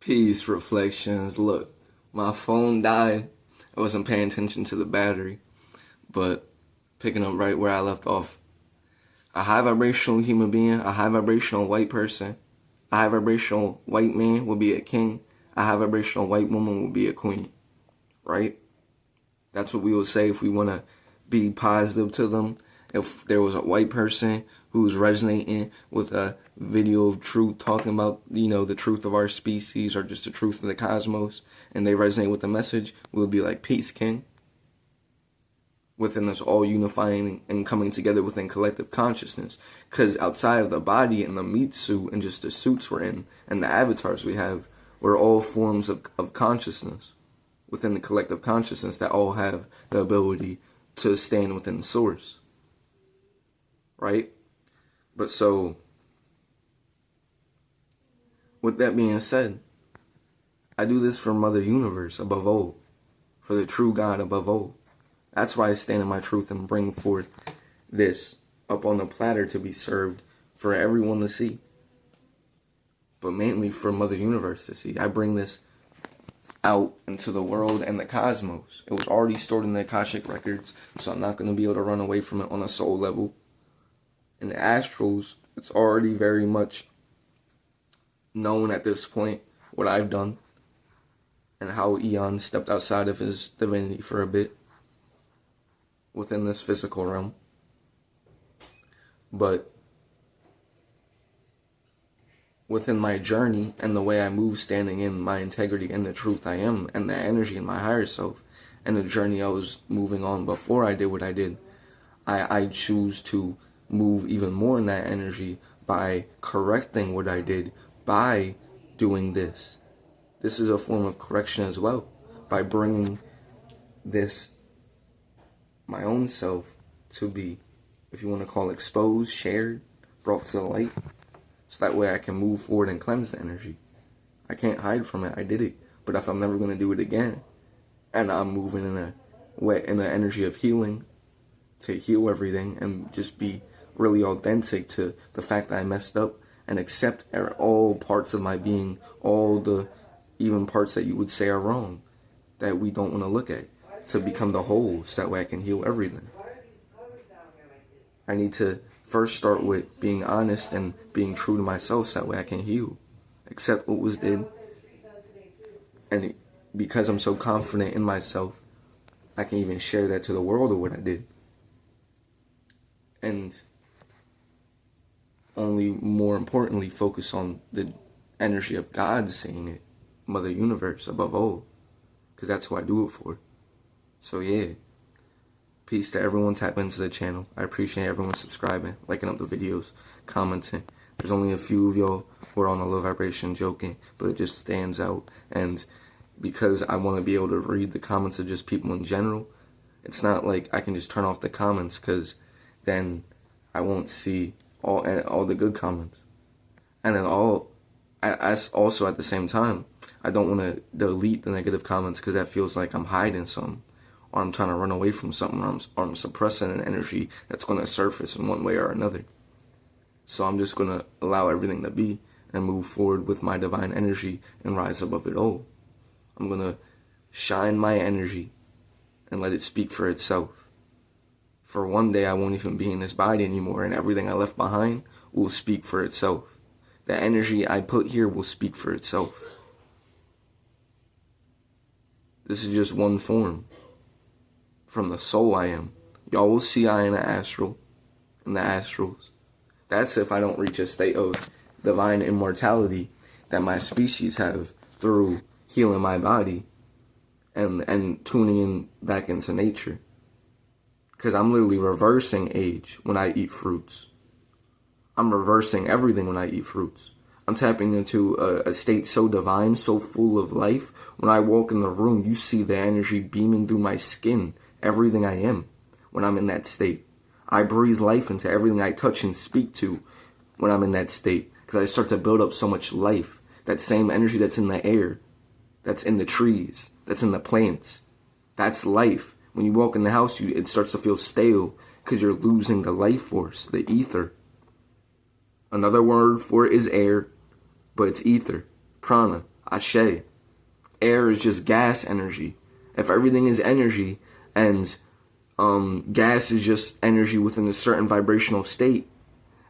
Peace, reflections. Look, my phone died. I wasn't paying attention to the battery, but picking up right where I left off. A high vibrational human being, a high vibrational white person, a high vibrational white man will be a king, a high vibrational white woman will be a queen, right? That's what we would say if we want to be positive to them. If there was a white person who was resonating with a video of truth, talking about, the truth of our species or just the truth of the cosmos, and they resonate with the message, we would be like, peace, king. Within us all unifying and coming together within collective consciousness. Because outside of the body and the meat suit and just the suits we're in and the avatars we have, we're all forms of consciousness within the collective consciousness that all have the ability to stand within the source. Right? But so, with that being said, I do this for Mother Universe above all, for the true God above all. That's why I stand in my truth and bring forth this up on the platter to be served for everyone to see. But mainly for Mother Universe to see. I bring this out into the world and the cosmos. It was already stored in the Akashic records, so I'm not going to be able to run away from it on a soul level. In the astrals, it's already very much known at this point what I've done and how Eon stepped outside of his divinity for a bit within this physical realm. But within my journey and the way I move, standing in my integrity and the truth I am and the energy in my higher self and the journey I was moving on before I did what I did, I choose to move even more in that energy by correcting what I did by doing this. This is a form of correction as well, by bringing this, my own self, to be, if you want to call it, exposed, shared, brought to the light, so that way I can move forward and cleanse the energy. I can't hide from it. I did it. But if I'm never going to do it again, and I'm moving in an energy of healing, to heal everything and just be really authentic to the fact that I messed up and accept all parts of my being, all the even parts that you would say are wrong, that we don't want to look at, to become the whole, so that way I can heal everything. I need to first start with being honest and being true to myself, so that way I can heal, accept what was did, and because I'm so confident in myself, I can even share that to the world of what I did. And only more importantly, focus on the energy of God seeing it, Mother Universe above all, because that's who I do it for. So yeah, peace to everyone. Tap into the channel. I appreciate everyone subscribing, liking up the videos, commenting. There's only a few of y'all who are on a low vibration joking, but it just stands out. And because I want to be able to read the comments of just people in general, it's not like I can just turn off the comments, because then I won't see all the good comments. And then I also at the same time, I don't want to delete the negative comments, because that feels like I'm hiding something, or I'm trying to run away from something, or I'm suppressing an energy that's going to surface in one way or another. So I'm just going to allow everything to be and move forward with my divine energy and rise above it all. I'm going to shine my energy and let it speak for itself. For one day I won't even be in this body anymore, and everything I left behind will speak for itself. The energy I put here will speak for itself. This is just one form from the soul I am. Y'all will see I in the astral, in the astrals. That's if I don't reach a state of divine immortality that my species have through healing my body and tuning in back into nature. Because I'm literally reversing age when I eat fruits. I'm reversing everything when I eat fruits. I'm tapping into a state so divine, so full of life. When I walk in the room, you see the energy beaming through my skin, everything I am, when I'm in that state. I breathe life into everything I touch and speak to when I'm in that state, because I start to build up so much life. That same energy that's in the air, that's in the trees, that's in the plants, that's life. When you walk in the house, it starts to feel stale, because you're losing the life force, the ether. Another word for it is air, but it's ether, prana. Ashe. Air is just gas energy. If everything is energy and gas is just energy within a certain vibrational state,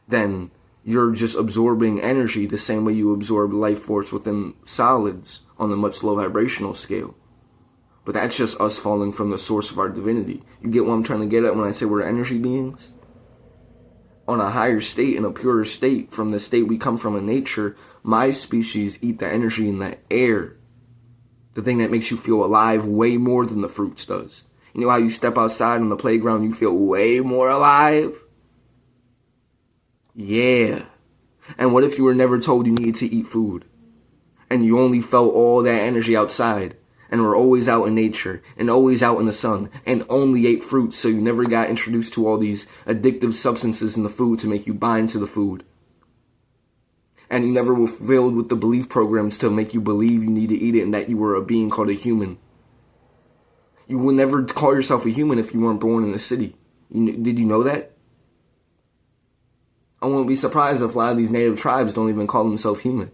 then you're just absorbing energy the same way you absorb life force within solids on a much low vibrational scale. But that's just us falling from the source of our divinity. You get what I'm trying to get at when I say we're energy beings? On a higher state, in a purer state, from the state we come from in nature, my species eat the energy in the air. The thing that makes you feel alive way more than the fruits does. You know how you step outside on the playground, you feel way more alive? Yeah. And what if you were never told you needed to eat food? And you only felt all that energy outside? And were always out in nature, and always out in the sun, and only ate fruits, so you never got introduced to all these addictive substances in the food to make you bind to the food. And you never were filled with the belief programs to make you believe you need to eat it and that you were a being called a human. You would never call yourself a human if you weren't born in the city. Did you know that? I wouldn't be surprised if a lot of these native tribes don't even call themselves human.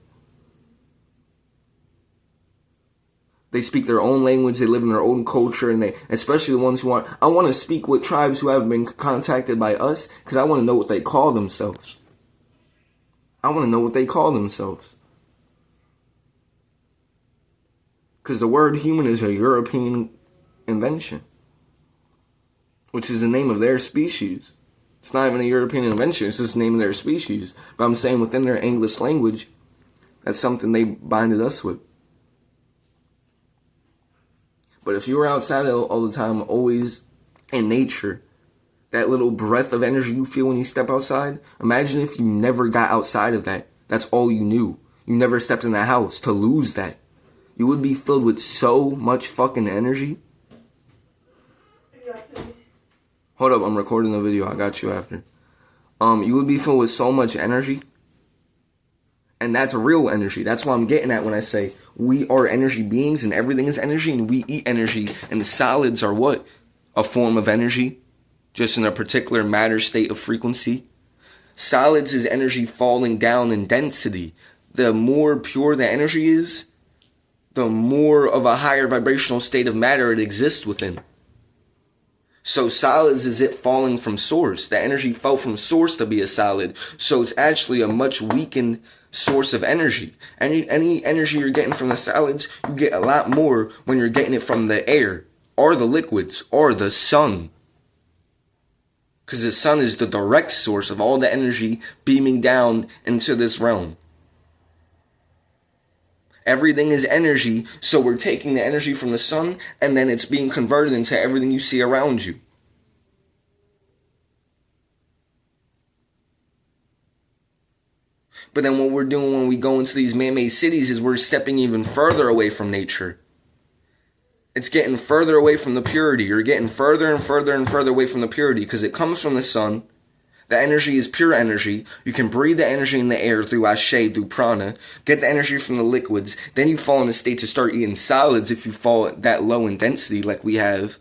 They speak their own language, they live in their own culture, and they, especially the ones who want, I want to speak with tribes who have been contacted by us, because I want to know what they call themselves. I want to know what they call themselves. Because the word human is a European invention, which is the name of their species. It's not even a European invention, it's just the name of their species. But I'm saying within their English language, that's something they binded us with. But if you were outside all the time, always in nature, that little breath of energy you feel when you step outside, imagine if you never got outside of that. That's all you knew. You never stepped in that house to lose that. You would be filled with so much fucking energy. Hold up, I'm recording the video. I got you after. You would be filled with so much energy. And that's real energy. That's what I'm getting at when I say we are energy beings and everything is energy and we eat energy. And the solids are what? A form of energy. Just in a particular matter state of frequency. Solids is energy falling down in density. The more pure the energy is, the more of a higher vibrational state of matter it exists within. So solids is it falling from source. The energy fell from source to be a solid. So it's actually a much weakened source of energy. Any energy you're getting from the solids, you get a lot more when you're getting it from the air, or the liquids, or the sun. Because the sun is the direct source of all the energy beaming down into this realm. Everything is energy, so we're taking the energy from the sun, and then it's being converted into everything you see around you. But then what we're doing when we go into these man-made cities is we're stepping even further away from nature. It's getting further away from the purity. You're getting further and further and further away from the purity because it comes from the sun. The energy is pure energy. You can breathe the energy in the air through Ashe, through prana. Get the energy from the liquids. Then you fall in a state to start eating solids if you fall that low in density like we have.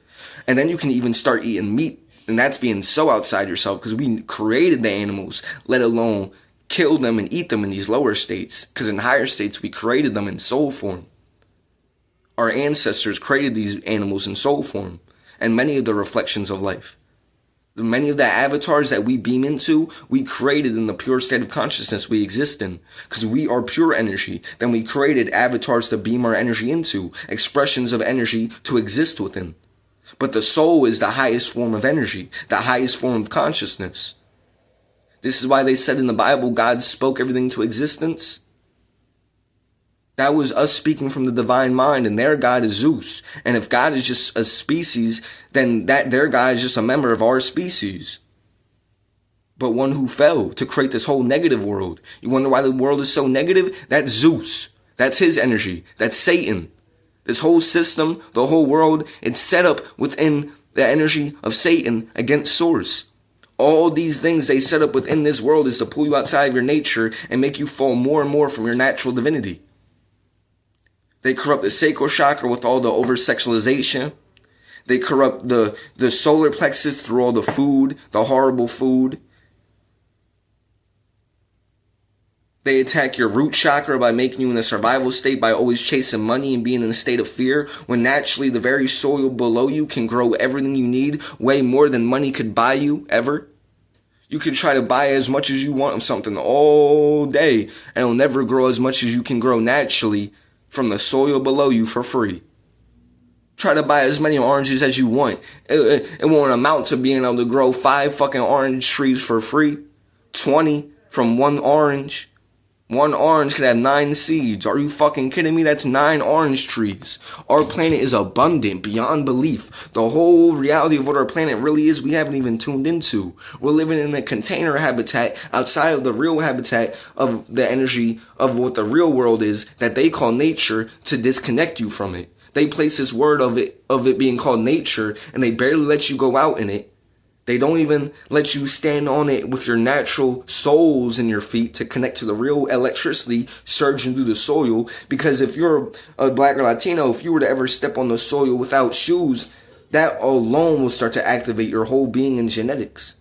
And then you can even start eating meat. And that's being so outside yourself because we created the animals, let alone kill them and eat them in these lower states. Because in higher states, we created them in soul form. Our ancestors created these animals in soul form. And many of the reflections of life. Many of the avatars that we beam into, we created in the pure state of consciousness we exist in. Because we are pure energy. Then we created avatars to beam our energy into. Expressions of energy to exist within. But the soul is the highest form of energy. The highest form of consciousness. This is why they said in the Bible, God spoke everything to existence. That was us speaking from the divine mind, and their God is Zeus. And if God is just a species, then their God is just a member of our species. But one who fell to create this whole negative world. You wonder why the world is so negative? That's Zeus. That's his energy. That's Satan. This whole system, the whole world, it's set up within the energy of Satan against Source. All these things they set up within this world is to pull you outside of your nature and make you fall more and more from your natural divinity. They corrupt the sacral chakra with all the over-sexualization. They corrupt the solar plexus through all the food, the horrible food. They attack your root chakra by making you in a survival state by always chasing money and being in a state of fear, when naturally the very soil below you can grow everything you need, way more than money could buy you ever. You can try to buy as much as you want of something all day, and it'll never grow as much as you can grow naturally from the soil below you for free. Try to buy as many oranges as you want. It won't amount to being able to grow 5 fucking orange trees for free. 20 from one orange. One orange could have 9 seeds. Are you fucking kidding me? That's 9 orange trees. Our planet is abundant beyond belief. The whole reality of what our planet really is, we haven't even tuned into. We're living in a container habitat outside of the real habitat of the energy of what the real world is that they call nature, to disconnect you from it. They place this word of it being called nature, and they barely let you go out in it. They don't even let you stand on it with your natural soles in your feet to connect to the real electricity surging through the soil. Because if you're a black or Latino, if you were to ever step on the soil without shoes, that alone will start to activate your whole being and genetics.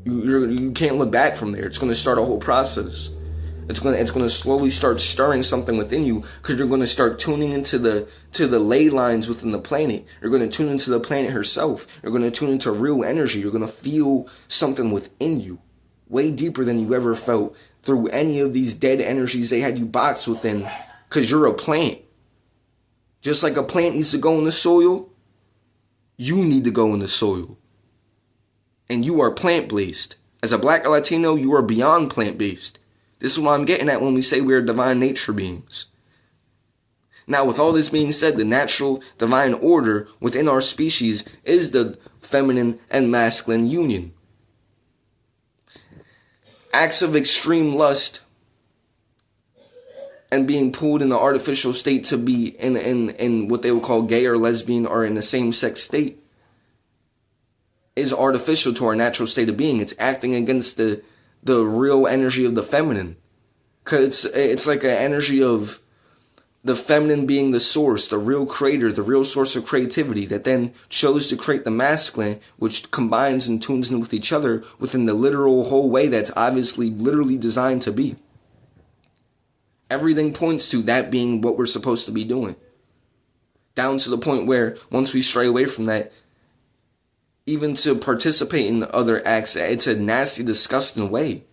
You can't look back from there. It's going to start a whole process. It's going to slowly start stirring something within you, because you're going to start tuning into the ley lines within the planet. You're going to tune into the planet herself. You're going to tune into real energy. You're going to feel something within you, way deeper than you ever felt through any of these dead energies they had you boxed within, because you're a plant. Just like a plant needs to go in the soil, you need to go in the soil. And you are plant-based. As a black or Latino, you are beyond plant-based. This is what I'm getting at when we say we are divine nature beings. Now, with all this being said, the natural divine order within our species is the feminine and masculine union. Acts of extreme lust and being pulled in the artificial state to be in what they would call gay or lesbian or in the same-sex state is artificial to our natural state of being. It's acting against the real energy of the feminine. Because it's like an energy of the feminine being the source, the real creator, the real source of creativity, that then chose to create the masculine, which combines and tunes in with each other within the literal whole way that's obviously literally designed to be. Everything points to that being what we're supposed to be doing. Down to the point where once we stray away from that, even to participate in other acts, it's a nasty, disgusting way.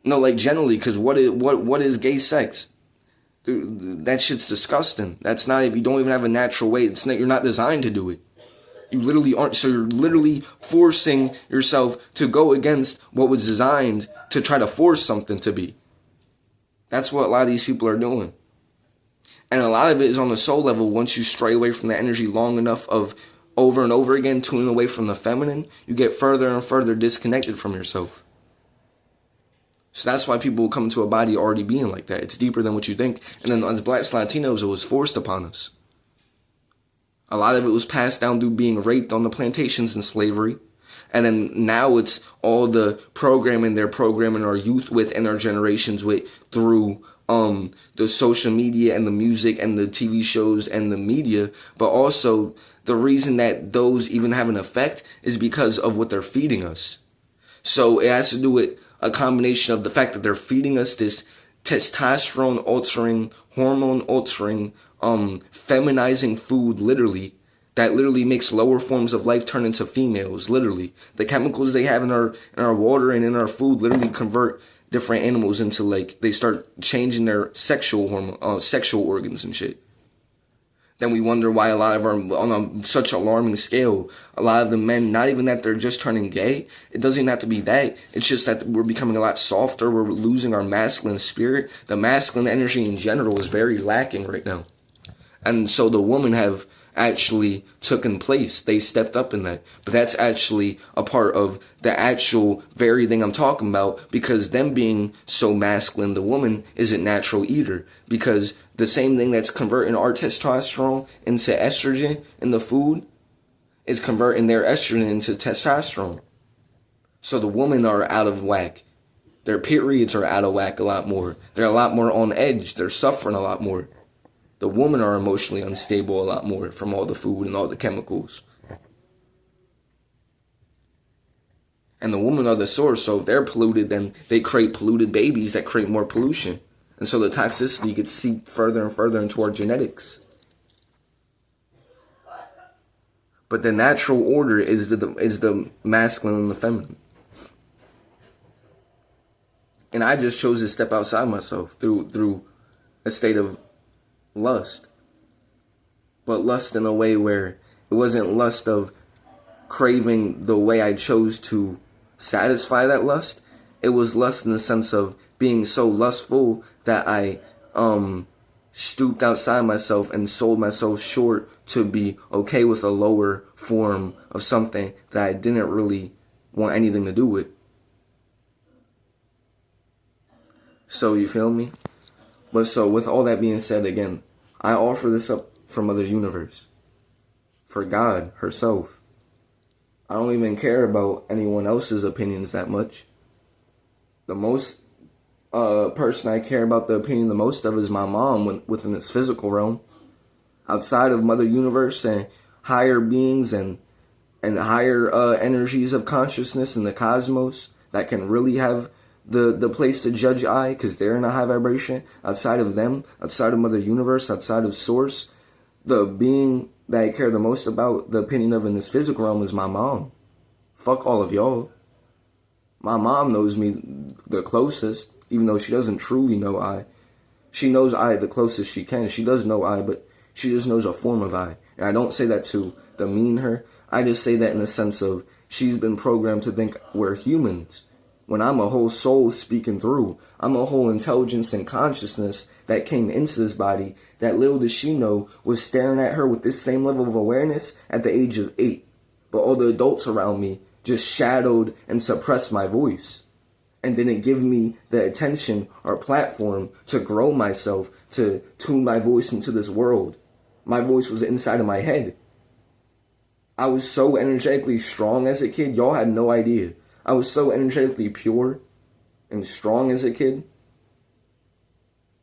No, like generally, because what is gay sex? Dude, that shit's disgusting. That's not, if you don't even have a natural way, it's not, you're not designed to do it. You literally aren't, so you're literally forcing yourself to go against what was designed to try to force something to be. That's what a lot of these people are doing. And a lot of it is on the soul level. Once you stray away from the energy long enough of over and over again tuning away from the feminine, you get further and further disconnected from yourself. So that's why people come into a body already being like that. It's deeper than what you think. And then as blacks, Latinos, it was forced upon us. A lot of it was passed down through being raped on the plantations and slavery. And then now it's all the programming they're programming our youth with and our generations with through the social media and the music and the TV shows and the media. But also the reason that those even have an effect is because of what they're feeding us. So it has to do with a combination of the fact that they're feeding us this testosterone altering, hormone altering, feminizing food, literally, that literally makes lower forms of life turn into females, literally. The chemicals they have in our water and in our food literally convert different animals into, like, they start changing their sexual hormone, sexual organs and shit. Then we wonder why a lot of our, on such alarming scale, a lot of the men, not even that they're just turning gay, it doesn't even have to be that, it's just that we're becoming a lot softer, we're losing our masculine spirit. The masculine energy in general is very lacking right now. And so the women have actually taken place. They stepped up in that. But that's actually a part of the actual very thing I'm talking about, because them being so masculine, the woman isn't natural either. Because the same thing that's converting our testosterone into estrogen in the food is converting their estrogen into testosterone. So the women are out of whack. Their periods are out of whack a lot more. They're a lot more on edge. They're suffering a lot more. The women are emotionally unstable a lot more from all the food and all the chemicals. And the women are the source, so if they're polluted, then they create polluted babies that create more pollution. And so the toxicity gets seeped further and further into our genetics. But the natural order is the masculine and the feminine. And I just chose to step outside myself through a state of lust. But lust in a way where it wasn't lust of craving the way I chose to satisfy that lust. It was lust in the sense of being so lustful that I stooped outside myself and sold myself short to be okay with a lower form of something that I didn't really want anything to do with. So you feel me? But so with all that being said, again, I offer this up for Mother Universe, for God herself. I don't even care about anyone else's opinions that much. The most person I care about the opinion the most of is my mom within this physical realm. Outside of Mother Universe and higher beings and higher energies of consciousness in the cosmos that can really have the place to judge I, because they're in a high vibration. Outside of them, outside of Mother Universe, outside of Source, the being that I care the most about the opinion of in this physical realm is my mom. Fuck all of y'all. My mom knows me the closest, even though she doesn't truly know I. She knows I the closest she can. She does know I, but she just knows a form of I. And I don't say that to demean her. I just say that in the sense of she's been programmed to think we're humans. When I'm a whole soul speaking through, I'm a whole intelligence and consciousness that came into this body that little does she know was staring at her with this same level of awareness at the age of 8. But all the adults around me just shadowed and suppressed my voice and didn't give me the attention or platform to grow myself, to tune my voice into this world. My voice was inside of my head. I was so energetically strong as a kid, y'all had no idea. I was so energetically pure and strong as a kid.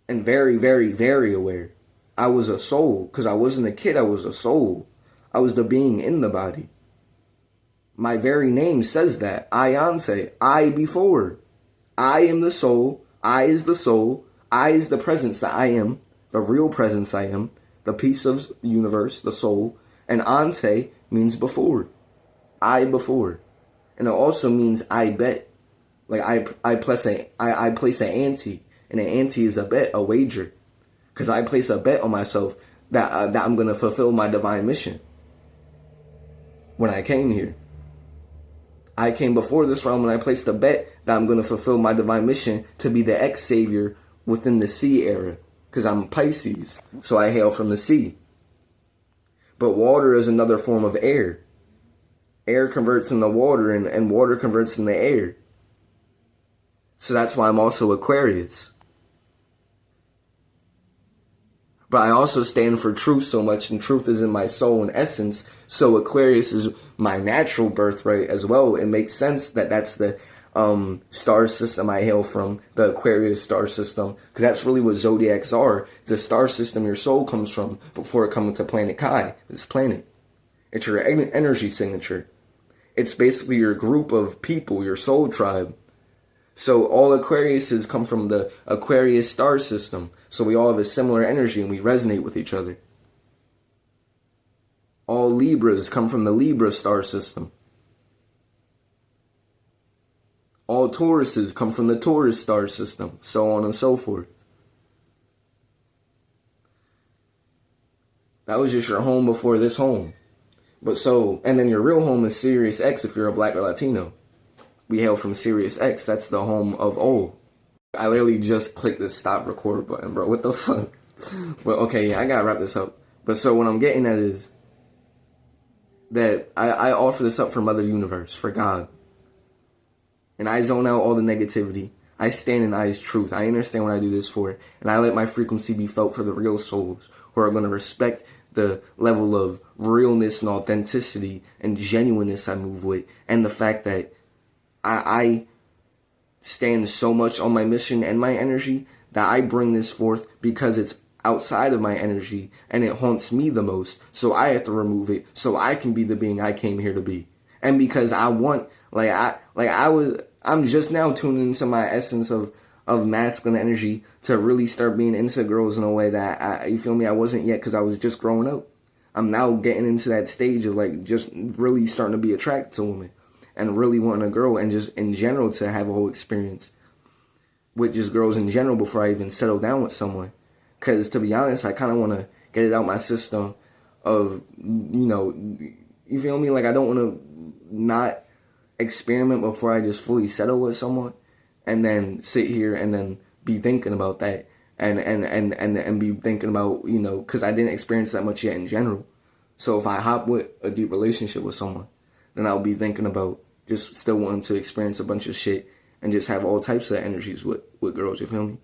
And very, very, very aware. I was a soul. Because I wasn't a kid, I was a soul. I was the being in the body. My very name says that. Ayante. I before. I am the soul. I is the soul. I is the presence that I am. The real presence I am. The piece of the universe, the soul. And ante means before. I before. And it also means I bet. Like I place an ante. And an ante is a bet, a wager. Because I place a bet on myself that I'm going to fulfill my divine mission. When I came here. I came before this realm and I placed a bet that I'm going to fulfill my divine mission to be the ex-savior within the sea era. Because I'm Pisces. So I hail from the sea. But water is another form of air. Air converts into water and water converts into air. So that's why I'm also Aquarius. But I also stand for truth so much, and truth is in my soul and essence. So Aquarius is my natural birthright as well. It makes sense that that's the star system I hail from, the Aquarius star system, because that's really what zodiacs are. The star system your soul comes from before it comes to planet Kai, this planet. It's your energy signature. It's basically your group of people, your soul tribe. So all Aquariuses come from the Aquarius star system. So we all have a similar energy and we resonate with each other. All Libras come from the Libra star system. All Tauruses come from the Taurus star system. So on and so forth. That was just your home before this home. And then your real home is Sirius X if you're a Black or Latino. We hail from Sirius X. That's the home of O. I literally just clicked the stop record button, bro. What the fuck? But okay, yeah, I gotta wrap this up. But so what I'm getting at is that I offer this up for Mother Universe, for God. And I zone out all the negativity. I stand in I's truth. I understand what I do this for. And I let my frequency be felt for the real souls who are going to respect the level of realness and authenticity and genuineness I move with. And the fact that I stand so much on my mission and my energy that I bring this forth because it's outside of my energy and it haunts me the most. So I have to remove it so I can be the being I came here to be. And because I want I'm just now tuning into my essence of masculine energy to really start being into girls in a way that you feel me, I wasn't yet because I was just growing up. I'm now getting into that stage of like just really starting to be attracted to women and really wanting a girl and just in general to have a whole experience with just girls in general before I even settle down with someone. Because to be honest, I kind of want to get it out my system of, you feel me? Like I don't want to not experiment before I just fully settle with someone and then sit here and then be thinking about that and be thinking about, because I didn't experience that much yet in general. So if I hop with a deep relationship with someone, then I'll be thinking about just still wanting to experience a bunch of shit and just have all types of energies with girls, you feel me?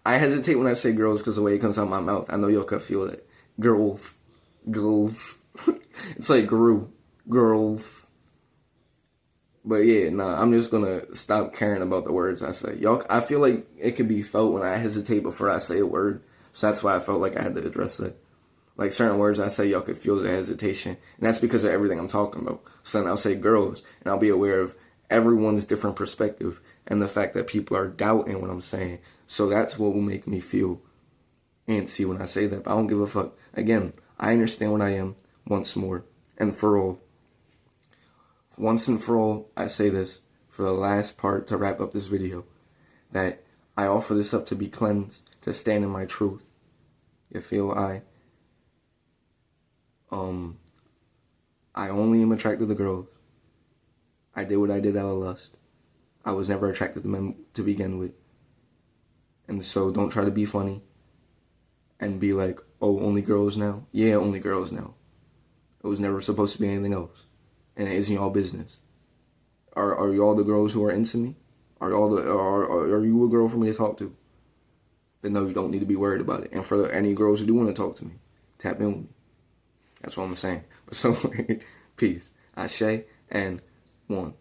I hesitate when I say girls because the way it comes out of my mouth, I know y'all can feel it. Girls. It's like girls. But yeah, I'm just gonna stop caring about the words I say. Y'all, I feel like it could be felt when I hesitate before I say a word. So that's why I felt like I had to address it. Like certain words I say, y'all could feel the hesitation. And that's because of everything I'm talking about. So then I'll say girls, and I'll be aware of everyone's different perspective and the fact that people are doubting what I'm saying. So that's what will make me feel antsy when I say that. But I don't give a fuck. Again, I understand what I am once more and for all. Once and for all, I say this for the last part to wrap up this video, that I offer this up to be cleansed, to stand in my truth. You feel I only am attracted to girls. I did what I did out of lust. I was never attracted to men to begin with. And so don't try to be funny and be like, oh, only girls now? Yeah, only girls now. It was never supposed to be anything else. And it isn't y'all business. Are y'all the girls who are into me? Are you a girl for me to talk to? Then no, you don't need to be worried about it. And for any girls who do want to talk to me, tap in with me. That's what I'm saying. But so, peace. Ashe and one.